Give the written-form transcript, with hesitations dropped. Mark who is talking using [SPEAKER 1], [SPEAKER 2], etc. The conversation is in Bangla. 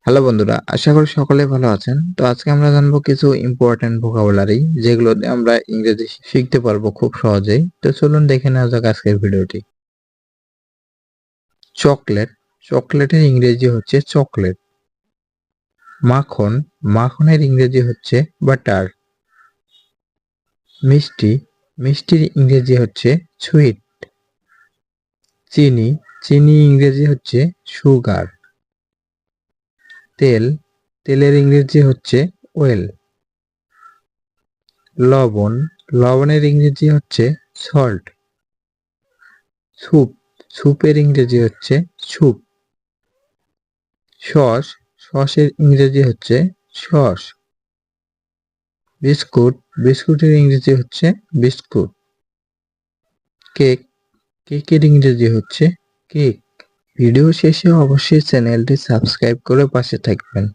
[SPEAKER 1] হ্যালো বন্ধুরা, আশা করি সকলে ভালো আছেন। তো আজকে আমরা জানবো কিছু ইম্পোর্টেন্ট ভোকাবুলারি যেগুলো দিয়ে আমরা ইংরেজি শিখতে পারবো খুব সহজেই। তো চলুন দেখে নেওয়া যাক আজকের ভিডিওটি। চকলেট, চকলেটের ইংরেজি হচ্ছে চকলেট। মাখন, মাখনের ইংরেজি হচ্ছে বাটার। মিষ্টি, মিষ্টির ইংরেজি হচ্ছে সুইট। চিনি, চিনি ইংরেজি হচ্ছে সুগার। তেল, তেলের ইংরেজি হচ্ছে ওয়েল। লবণ, লবণের ইংরেজি হচ্ছে সল্ট। স্যুপ, স্যুপের ইংরেজি হচ্ছে স্যুপ। সস, সসের ইংরেজি হচ্ছে সস। বিস্কুট, বিস্কুটের ইংরেজি হচ্ছে বিস্কুট। কেক, কেকের ইংরেজি হচ্ছে কেক। ভিডিও শেষে অবশ্যই চ্যানেলটি সাবস্ক্রাইব করে পাশে থাকবেন।